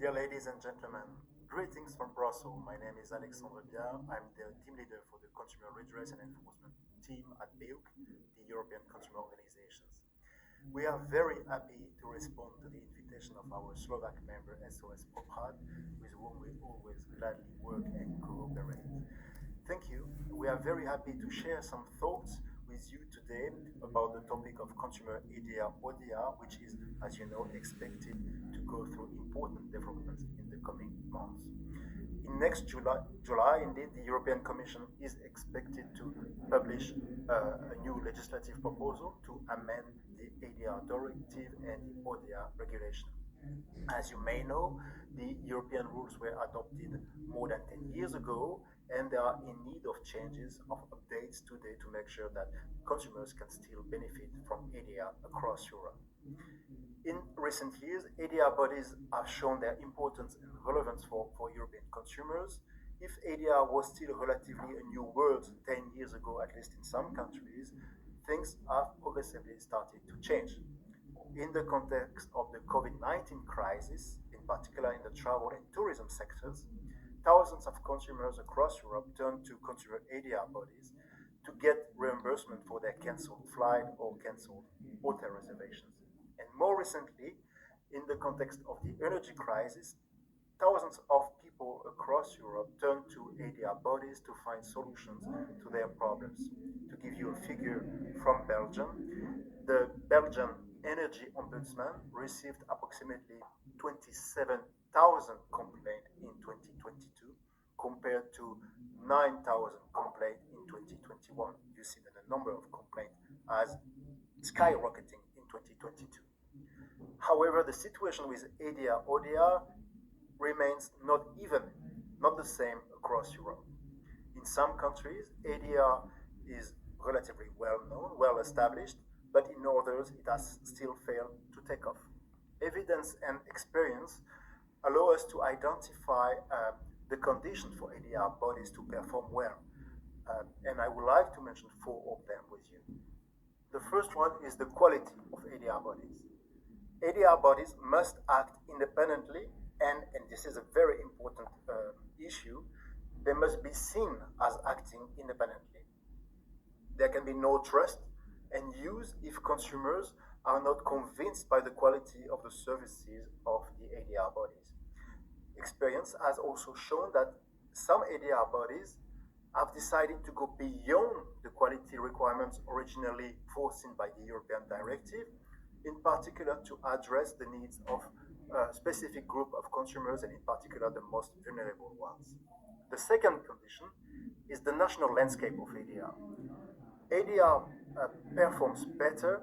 Dear ladies and gentlemen, greetings from Brussels. My name is Alexandre Biard. I'm the team leader for the Consumer Redress and Enforcement team at BEUC, the European Consumer Organizations. We are very happy to respond to the invitation of our Slovak member S.O.S, with whom we always gladly work and cooperate. Thank you. We are very happy to share some thoughts with you today about the topic of consumer EDR ODR, which is, as you know, expected to go through important developments in the coming months. In next July, indeed, the European Commission is expected to publish a new legislative proposal to amend the ADR directive and the ODR regulation. As you may know, the European rules were adopted more than 10 years ago, and they are in need of changes, of updates today to make sure that consumers can still benefit from ADR across Europe. In recent years, ADR bodies have shown their importance and relevance for European consumers. If ADR was still relatively a new word 10 years ago, at least in some countries, things have progressively started to change. In the context of the COVID-19 crisis, in particular in the travel and tourism sectors, thousands of consumers across Europe turned to consumer ADR bodies to get reimbursement for their cancelled flight or cancelled hotel reservations. And more recently, in the context of the energy crisis, thousands of people across Europe turned to ADR bodies to find solutions to their problems. To give you a figure from Belgium, the Belgian Energy Ombudsman received approximately 27,000 complaints in 2022 compared to 9,000 complaints in 2021. You see that the number of complaints has skyrocketing in 2022. However, the situation with ADR ODR remains not the same across Europe. In some countries, ADR is relatively well known, well established, but in others it has still failed to take off. Evidence and experience allow us to identify the conditions for ADR bodies to perform well. And I would like to mention four of them with you. The first one is the quality of ADR bodies. ADR bodies must act independently, and this is a very important issue, they must be seen as acting independently. There can be no trust and use if consumers are not convinced by the quality of the services of the ADR bodies. Experience has also shown that some ADR bodies have decided to go beyond the quality requirements originally foreseen by the European directive, in particular to address the needs of a specific group of consumers and in particular the most vulnerable ones. The second condition is the national landscape of ADR. ADR performs better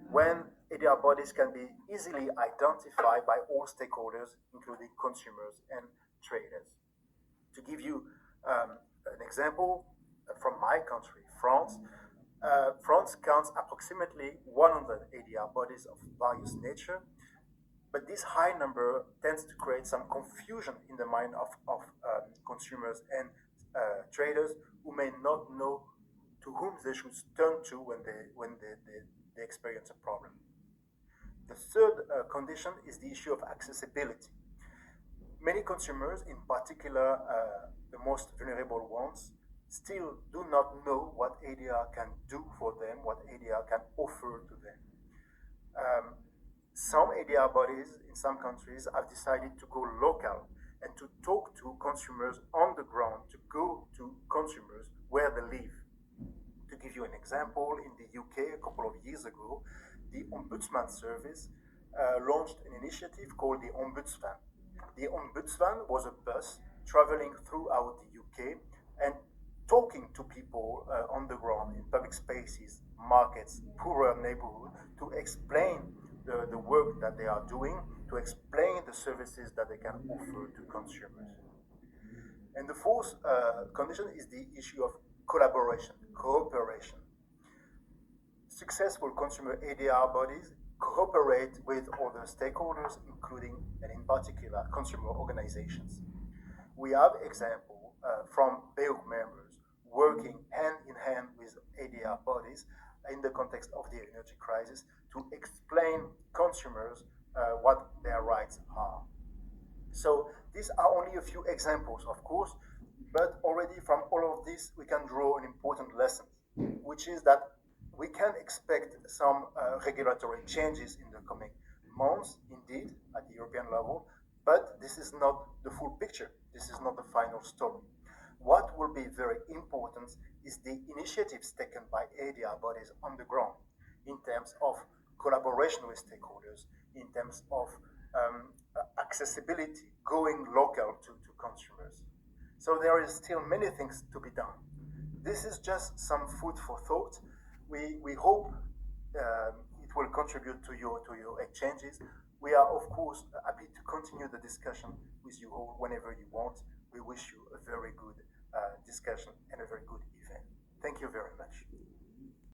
when ADR bodies can be easily identified by all stakeholders, including consumers and traders. To give you an example from my country, France, France counts approximately 100 ADR bodies of various nature, but this high number tends to create some confusion in the mind of consumers and traders who may not know to whom they should turn to when they experience a problem. The third condition is the issue of accessibility. Many consumers, in particular the most vulnerable ones, still do not know what ADR can do for them, what ADR can offer to them. Some ADR bodies in some countries have decided to go local and to talk to consumers on the ground, to go to consumers where they live. To give you an example, in the UK a couple of years ago, the Ombudsman Service launched an initiative called the Ombudsvan. The Ombudsvan was a bus traveling throughout the UK and talking to people on the ground in public spaces, markets, poorer neighborhoods to explain the work that they are doing, to explain the services that they can offer to consumers. And the fourth condition is the issue of collaboration, cooperation. Successful consumer ADR bodies cooperate with other stakeholders, including and in particular consumer organizations. We have examples from BEUC members working hand in hand with ADR bodies in the context of the energy crisis to explain consumers what their rights are. only a few examples, of course, but already from all of this, we can draw an important lesson, which is that we can expect some regulatory changes in the coming months, indeed, at the European level, but this is not the full picture. This is not the final story. What will be very important is the initiatives taken by ADR bodies on the ground in terms of collaboration with stakeholders, in terms of accessibility, going local to consumers. So there is still many things to be done. This is just some food for thought. We hope it will contribute to your exchanges. We are, of course, happy to continue the discussion with you all whenever you want. We wish you a very good discussion and a very good event. Thank you very much.